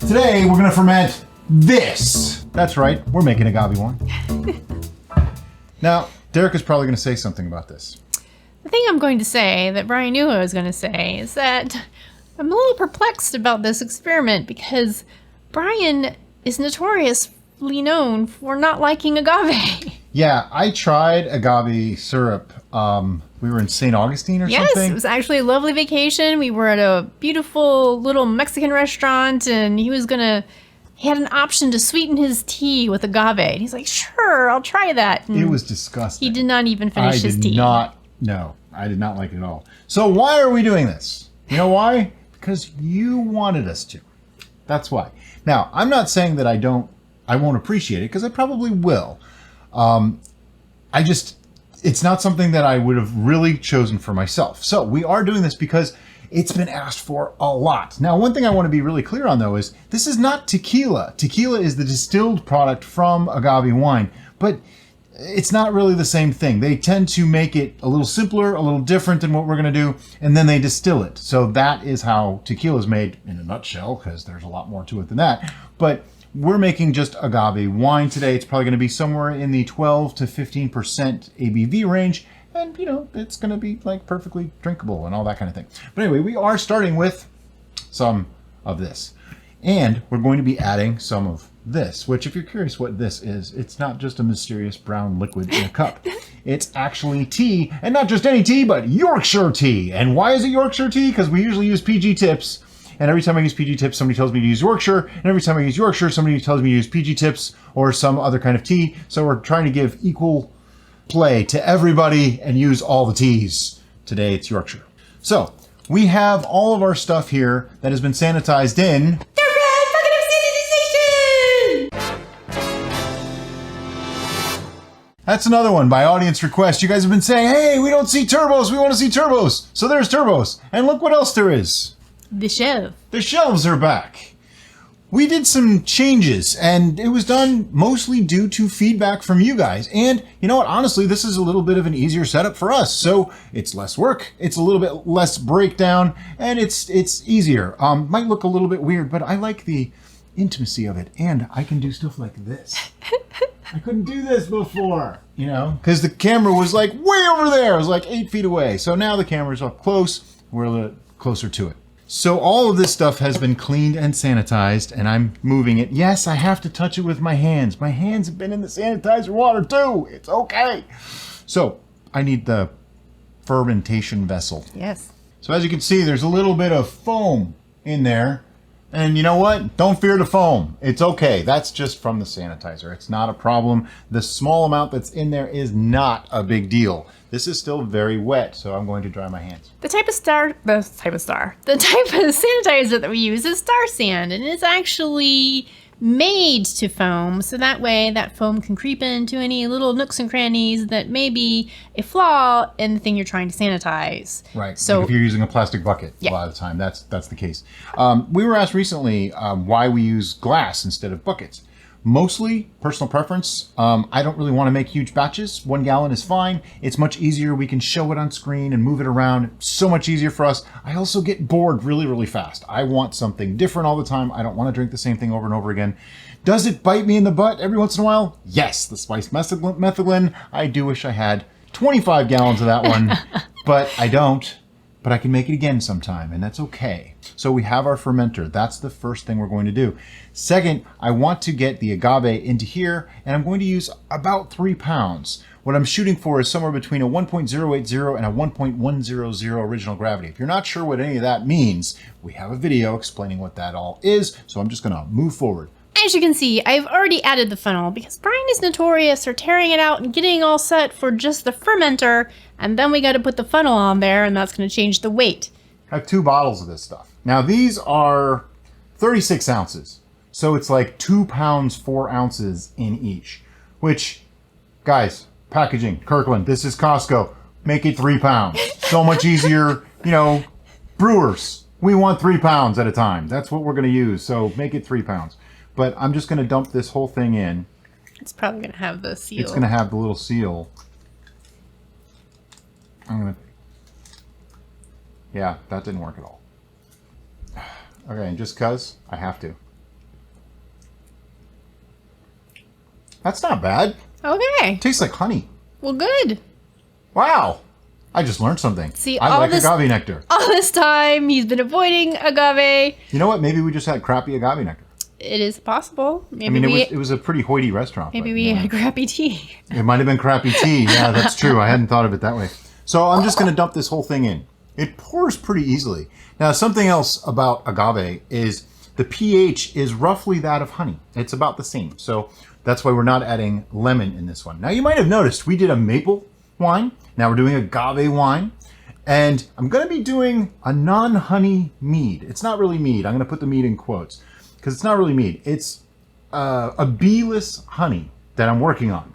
Today we're gonna ferment this. That's right, we're making agave wine. Now, Derek is probably gonna say something about this. The thing I'm going to say that Brian knew I was going to say is that I'm a little perplexed about this experiment because Brian is notoriously known for not liking agave. Yeah, I tried agave syrup. We were in St. Augustine or Yes, something. it was actually a lovely vacation. We were at a beautiful little Mexican restaurant and he had an option to sweeten his tea with agave. And he's like, sure, I'll try that. And It was disgusting. he did not even finish his tea. No, I did not like it at all. So why are we doing this? You know why? Because you wanted us to. That's why. Now, I'm not saying that I won't appreciate it, because I probably will. It's not something that I would have really chosen for myself. So we are doing this because it's been asked for a lot. Now, one thing I want to be really clear on, though, is this is not tequila. Tequila is the distilled product from agave wine, but it's not really the same thing. They tend to make it a little simpler, a little different than what we're going to do, and then they distill it. So that is how tequila is made in a nutshell, because there's a lot more to it than that. But we're making just agave wine today. It's probably going to be somewhere in the 12 to 15% ABV range. And, it's going to be like perfectly drinkable and all that kind of thing. But anyway, we are starting with some of this. And we're going to be adding some of this, which if you're curious what this is, it's not just a mysterious brown liquid in a cup. It's actually tea, and not just any tea, but Yorkshire tea. And why is it Yorkshire tea? Because we usually use PG Tips. And every time I use PG Tips, somebody tells me to use Yorkshire. And every time I use Yorkshire, somebody tells me to use PG Tips or some other kind of tea. So we're trying to give equal play to everybody and use all the teas. Today it's Yorkshire. So we have all of our stuff here that has been sanitized in The red bucket of sanitization! That's another one by audience request. You guys have been saying, hey, we don't see turbos. We want to see turbos. So there's turbos. And look what else there is. The shelf. The shelves are back. We did some changes, and it was done mostly due to feedback from you guys. And you know what? Honestly, this is a little bit of an easier setup for us. So it's less work, it's a little bit less breakdown, and it's easier. Might look a little bit weird, but I like the intimacy of it, and I can do stuff like this. I couldn't do this before, because the camera was like way over there. It was like 8 feet away. So now the camera's up close. We're a little closer to it. So all of this stuff has been cleaned and sanitized, and I'm moving it. Yes, I have to touch it with my hands. My hands have been in the sanitizer water too. It's okay. So I need the fermentation vessel. Yes. So as you can see, there's a little bit of foam in there. And you know what? Don't fear the foam. It's okay. That's just from the sanitizer. It's not a problem. The small amount that's in there is not a big deal. This is still very wet, so I'm going to dry my hands. The type of sanitizer that we use is Star Sand, and it's actually made to foam, so that way that foam can creep into any little nooks and crannies that may be a flaw in the thing you're trying to sanitize. Right. So like if you're using a plastic bucket, yeah. A lot of the time, that's the case. We were asked recently why we use glass instead of buckets. Mostly personal preference. I don't really want to make huge batches. 1 gallon is fine. It's much easier. We can show it on screen and move it around. So much easier for us. I also get bored really, really fast. I want something different all the time. I don't want to drink the same thing over and over again. Does it bite me in the butt every once in a while? Yes, the spiced methylene. I do wish I had 25 gallons of that one, but I don't. But I can make it again sometime, and that's okay. So we have our fermenter. That's the first thing we're going to do. Second, I want to get the agave into here, and I'm going to use about 3 pounds. What I'm shooting for is somewhere between a 1.080 and a 1.100 original gravity. If you're not sure what any of that means, we have a video explaining what that all is, so I'm just gonna move forward. as you can see, I've already added the funnel because Brian is notorious for tearing it out and getting all set for just the fermenter, and then we got to put the funnel on there, and that's going to change the weight. I have 2 bottles of this stuff. Now these are 36 ounces. So it's like 2 pounds, 4 ounces in each. Which, guys, packaging, Kirkland, this is Costco. Make it 3 pounds. So much easier, you know, brewers. We want 3 pounds at a time. That's what we're going to use. So make it 3 pounds. But I'm just going to dump this whole thing in. It's probably going to have the seal. It's going to have the little seal. I'm going to... Yeah, that didn't work at all. Okay, and just 'cause I have to. That's not bad. Okay. Tastes like honey. Well, good. Wow. I just learned something. See, I all like this- agave nectar. All this time, he's been avoiding agave. You know what? Maybe we just had crappy agave nectar. It is possible. Maybe I mean, we it was a pretty hoity restaurant. maybe but, we you know, had crappy tea. it might have been crappy tea. Yeah, that's true. I hadn't thought of it that way. So I'm just going to dump this whole thing in. It pours pretty easily. Now, something else about agave is the pH is roughly that of honey. It's about the same. So that's why we're not adding lemon in this one. Now, you might have noticed we did a maple wine. Now we're doing agave wine. And I'm going to be doing a non-honey mead. It's not really mead. I'm going to put the mead in quotes because it's not really mead. It's a bee-less honey that I'm working on.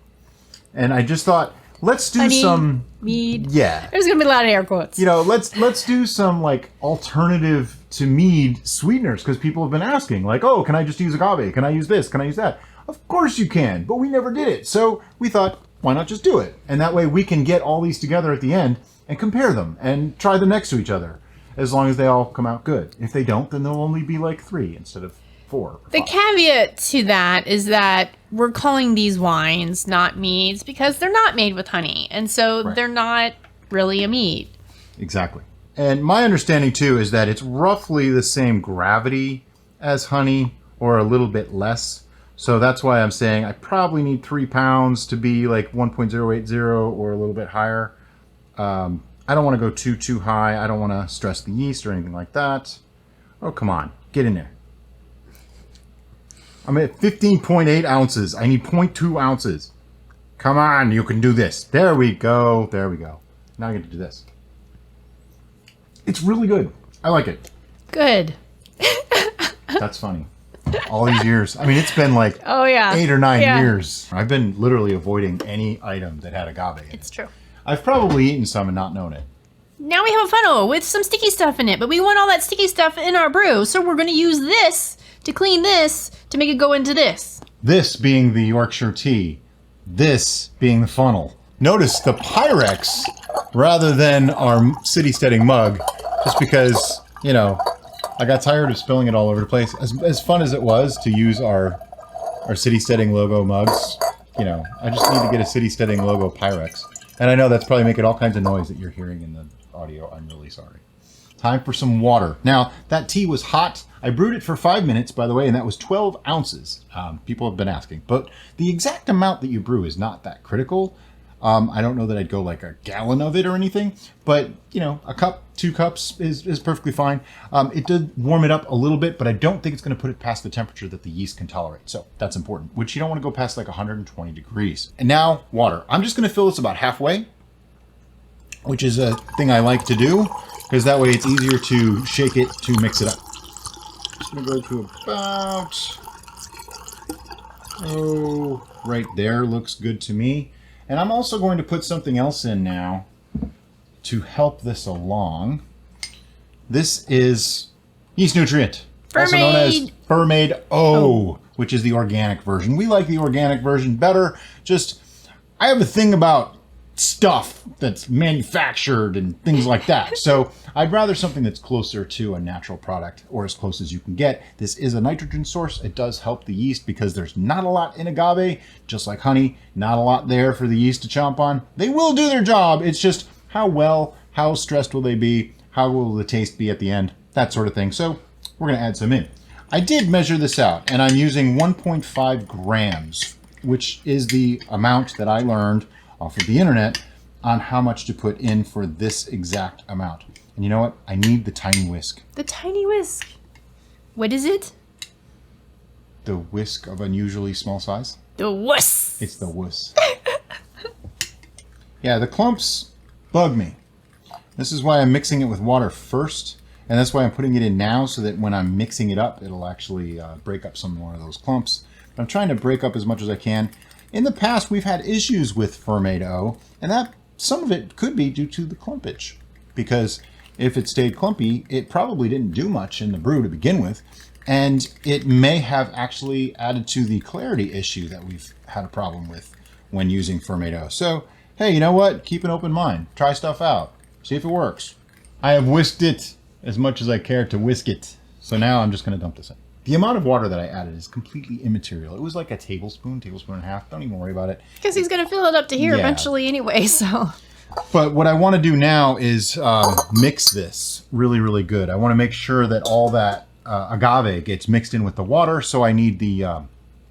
And I just thought, let's do Honey, some... mead. Yeah. There's gonna be a lot of air quotes. You know, let's do some like alternative to mead sweeteners because people have been asking like, oh, can I just use agave? Can I use this? Can I use that? Of course you can, but we never did it. So we thought, why not just do it? And that way we can get all these together at the end and compare them and try them next to each other as long as they all come out good. If they don't, then there'll only be like 3 instead of 4. Or The 5. caveat to that is that we're calling these wines not meads because they're not made with honey. And so Right. they're not really a mead. Exactly. And my understanding too is that it's roughly the same gravity as honey or a little bit less. So that's why I'm saying I probably need 3 pounds to be like 1.080 or a little bit higher. I don't want to go too high. I don't want to stress the yeast or anything like that. Oh, come on. Get in there. I'm at 15.8 ounces. I need 0.2 ounces. Come on, you can do this. There we go. There we go. Now I get to do this. It's really good. I like it. Good. That's funny. All these years. I mean, it's been like Oh, yeah. 8 or 9 Yeah. years. I've been literally avoiding any item that had agave in it. It's true. I've probably eaten some and not known it. Now we have a funnel with some sticky stuff in it, but we want all that sticky stuff in our brew. So we're going to use this to clean this to make it go into this. This being the Yorkshire tea. This being the funnel. Notice the Pyrex rather than our city steading mug, just because, you know, I got tired of spilling it all over the place. As fun as it was to use our city steading logo mugs, you know, I just need to get a city steading logo Pyrex. And I know that's probably making all kinds of noise that you're hearing in the audio. I'm really sorry. Time for some water. Now, that tea was hot. I brewed it for 5 minutes, by the way, and that was 12 ounces. People have been asking. But the exact amount that you brew is not that critical. I don't know that I'd go like a gallon of it or anything, but, you know, a cup, 2 cups is perfectly fine. It did warm it up a little bit, but I don't think it's going to put it past the temperature that the yeast can tolerate. So that's important, which you don't want to go past like 120 degrees. And now water. I'm just going to fill this about halfway, which is a thing I like to do because that way it's easier to shake it to mix it up. Just going to go to about, right there looks good to me. And I'm also going to put something else in now to help this along. This is yeast nutrient, also known as Fermaid O, which is the organic version. We like the organic version better. Just, I have a thing about stuff that's manufactured and things like that. So I'd rather something that's closer to a natural product or as close as you can get. This is a nitrogen source. It does help the yeast because there's not a lot in agave, just like honey, not a lot there for the yeast to chomp on. They will do their job. It's just how stressed will they be? How will the taste be at the end? That sort of thing. So we're going to add some in. I did measure this out and I'm using 1.5 grams, which is the amount that I learned off of the internet on how much to put in for this exact amount. And you know what? I need the tiny whisk. The tiny whisk. What is it? The whisk of unusually small size. The whisk. It's the wuss. Yeah, the clumps bug me. This is why I'm mixing it with water first. And that's why I'm putting it in now so that when I'm mixing it up, it'll actually break up some more of those clumps. But I'm trying to break up as much as I can. In the past, we've had issues with Fermaid O, and that some of it could be due to the clumpage. Because if it stayed clumpy, it probably didn't do much in the brew to begin with. And it may have actually added to the clarity issue that we've had a problem with when using Fermaid O. So, hey, you know what? Keep an open mind. Try stuff out. See if it works. I have whisked it as much as I care to whisk it. So now I'm just going to dump this in. The amount of water that I added is completely immaterial. It was like a tablespoon and a half. Don't even worry about it. Because he's going to fill it up to here Yeah. eventually anyway, so. But what I want to do now is mix this really, really good. I want to make sure that all that agave gets mixed in with the water. So I need the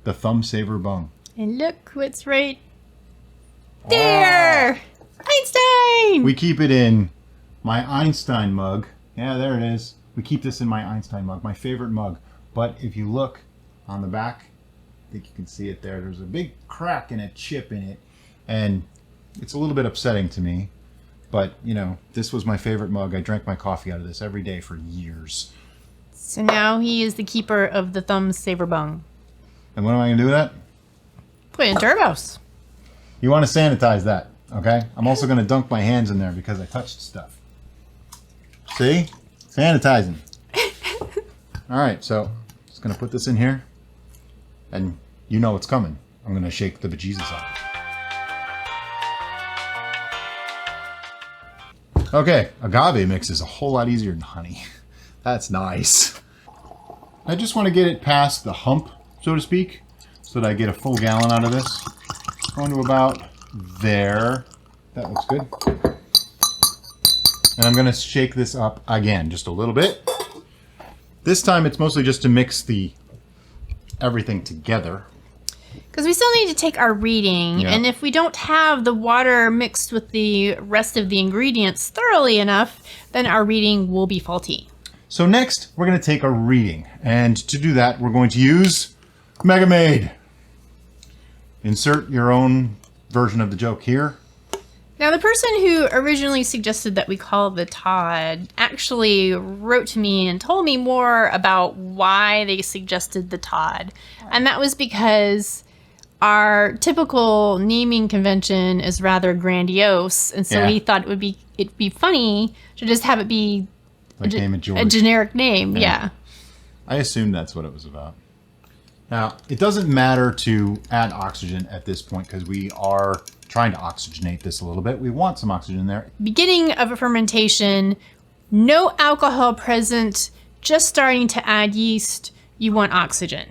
thumb saver bung. And look what's right there! Einstein! We keep it in my Einstein mug. Yeah, there it is. We keep this in my Einstein mug, my favorite mug. But if you look on the back, I think you can see it there. There's a big crack and a chip in it. And it's a little bit upsetting to me. But, you know, this was my favorite mug. I drank my coffee out of this every day for years. So now he is the keeper of the thumb saver bung. And what am I going to do with that? Put it in turbos. You want to sanitize that, okay? I'm also going to dunk my hands in there because I touched stuff. See? Sanitizing. All right, so just going to put this in here. And you know what's coming. I'm going to shake the bejesus out of it. Okay, agave mix is a whole lot easier than honey. That's nice. I just want to get it past the hump, so to speak, so that I get a full gallon out of this. Going to about there. That looks good. And I'm going to shake this up again, just a little bit. This time it's mostly just to mix everything together. Because we still need to take our reading, Yeah. and if we don't have the water mixed with the rest of the ingredients thoroughly enough, then our reading will be faulty. So next, we're going to take a reading. And to do that, we're going to use Megamade. Insert your own version of the joke here. Now, the person who originally suggested that we call the Todd actually wrote to me and told me more about why they suggested the Todd. And that was because our typical naming convention is rather grandiose, and so Yeah. he thought it'd be funny to just have it be Like name it George. a generic name. Yeah. I assumed that's what it was about. Now, it doesn't matter to add oxygen at this point because we are trying to oxygenate this a little bit. We want some oxygen there. Beginning of a fermentation, no alcohol present, just starting to add yeast, you want oxygen.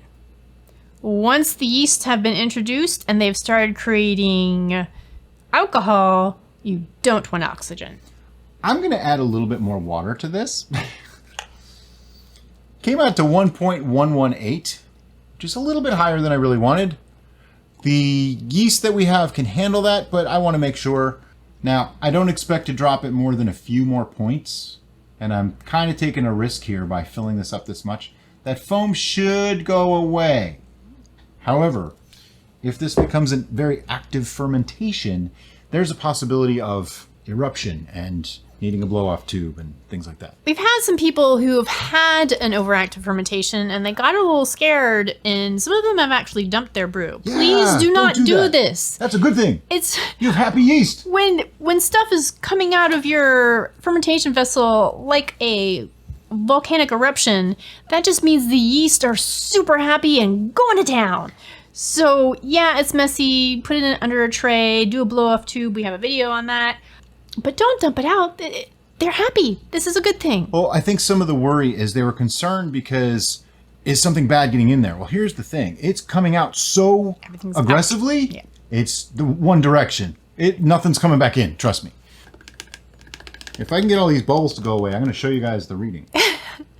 Once the yeasts have been introduced and they've started creating alcohol, you don't want oxygen. I'm going to add a little bit more water to this. Came out to 1.118, which is a little bit higher than I really wanted. The yeast that we have can handle that, but I want to make sure. Now, I don't expect to drop it more than a few more points, and I'm kind of taking a risk here by filling this up this much. That foam should go away. However, if this becomes a very active fermentation, there's a possibility of eruption and needing a blow-off tube and things like that. We've had some people who have had an overactive fermentation and they got a little scared, and some of them have actually dumped their brew. Please do don't not do that. this. That's a good thing. It's You have happy yeast. when stuff is coming out of your fermentation vessel like a volcanic eruption, that just means the yeast are super happy and going to town. So yeah, it's messy. Put it in under a tray, do a blow-off tube. We have a video on that. But don't dump it out. They're happy. This is a good thing. Well, I think some of the worry is they were concerned because is something bad getting in there? Well, here's the thing. It's coming out so Everything's aggressively. out. Yeah. It's the one direction. Nothing's coming back in. Trust me. If I can get all these bubbles to go away, I'm going to show you guys the reading.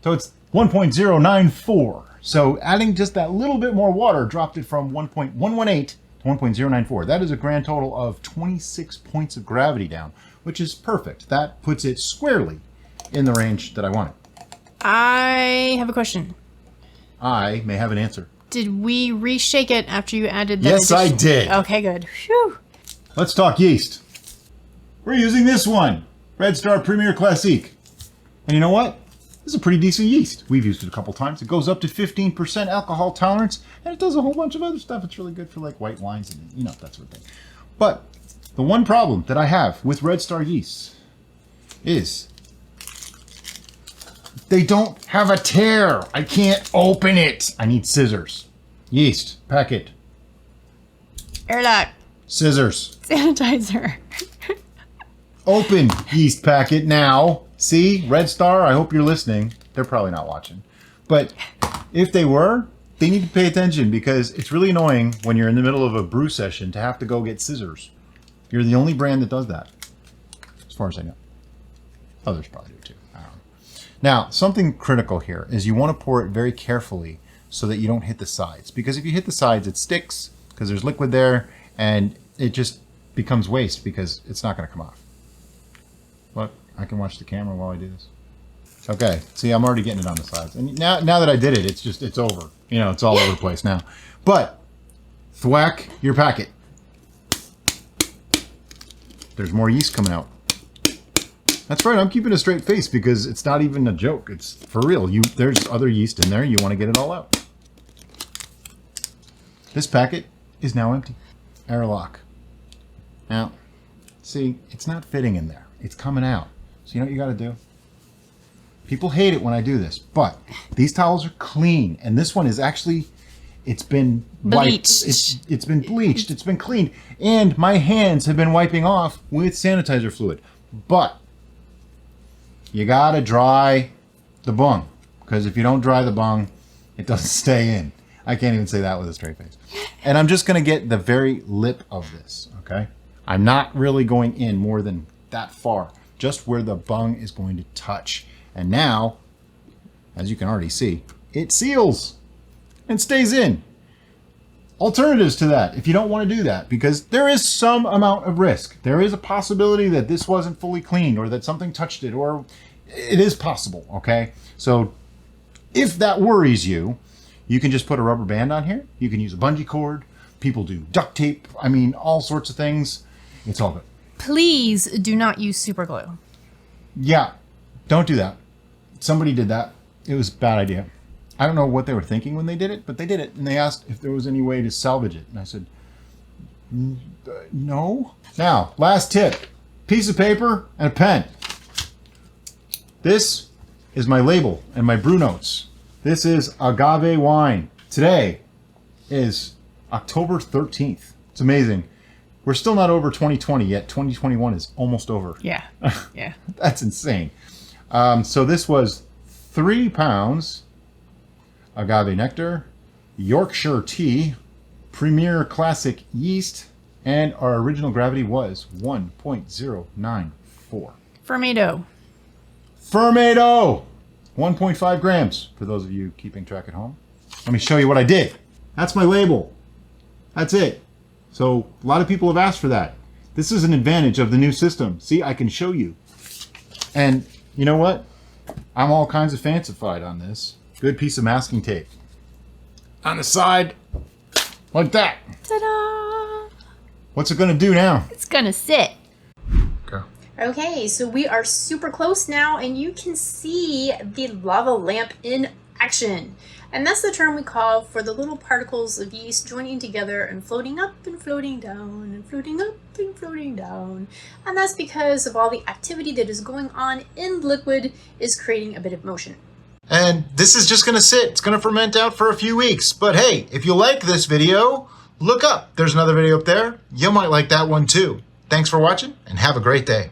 So it's 1.094. So adding just that little bit more water dropped it from 1.118 to 1.094. That is a grand total of 26 points of gravity down, which is perfect. That puts it squarely in the range that I wanted. I have a question. I may have an answer. Did we reshake it after you added that? Yes, I addition? did. Okay, good. Phew. Let's talk yeast. We're using this one, Red Star Premier Classique. And you know what? This is a pretty decent yeast. We've used it a couple times. It goes up to 15% alcohol tolerance, and it does a whole bunch of other stuff. It's really good for like white wines and that sort of thing. But the one problem that I have with Red Star yeast is they don't have a tear. I can't open it. I need scissors. Yeast packet. Airlock. Scissors. Sanitizer. Open yeast packet now. See, Red Star, I hope you're listening. They're probably not watching. But If they were, they need to pay attention because it's really annoying when you're in the middle of a brew session to have to go get scissors. You're the only brand that does that, as far as I know. Others probably do too. I don't know. Now, something critical here is you want to pour it very carefully so that you don't hit the sides. Because if you hit the sides, it sticks because there's liquid there and it just becomes waste because it's not going to come off. Look, I can watch the camera while I do this. Okay, see, I'm already getting it on the sides. And now that I did it, it's over. You know, it's all over the place now. But, thwack your packet. There's more yeast coming out. That's right, I'm keeping a straight face because it's not even a joke. It's for real. There's other yeast in there. You want to get it all out. This packet is now empty. Airlock. Now, see, it's not fitting in there. It's coming out. So you know what you got to do? People hate it when I do this, but these towels are clean. And this one is actually, it's been bleached. It's been bleached. It's been cleaned. And my hands have been wiping off with sanitizer fluid. But you got to dry the bung. Because if you don't dry the bung, it doesn't stay in. I can't even say that with a straight face. And I'm just going to get the very lip of this, okay? I'm not really going in more than that far. Just where the bung is going to touch. And now, as you can already see, it seals and stays in. Alternatives to that, if you don't want to do that, because there is some amount of risk. There is a possibility that this wasn't fully cleaned or that something touched it, or it is possible, okay? So if that worries you, you can just put a rubber band on here. You can use a bungee cord. People do duct tape. I mean, all sorts of things. It's all good. Please do not use super glue. Yeah, don't do that. Somebody did that. It was a bad idea. I don't know what they were thinking when they did it, but they did it. And they asked if there was any way to salvage it. And I said, no. Now, last tip. Piece of paper and a pen. This is my label and my brew notes. This is agave wine. Today is October 13th. It's amazing. We're still not over 2020 yet. 2021 is almost over. Yeah. Yeah. That's insane. So this was 3 pounds agave nectar, Yorkshire tea, Premier Classic yeast, and our original gravity was 1.094. Fermento. Fermento! 1.5 grams, for those of you keeping track at home. Let me show you what I did. That's my label. That's it. So a lot of people have asked for that. This is an advantage of the new system. See, I can show you. And you know what? I'm all kinds of fancified on this. Good piece of masking tape. On the side, like that. Ta-da! What's it gonna do now? It's gonna sit. Go. Okay, so we are super close now, and you can see the lava lamp in action. And that's the term we call for the little particles of yeast joining together and floating up and floating down and floating up and floating down. And that's because of all the activity that is going on in the liquid is creating a bit of motion. And this is just gonna sit. It's gonna ferment out for a few weeks. But hey, if you like this video, look up. There's another video up there. You might like that one too. Thanks for watching and have a great day.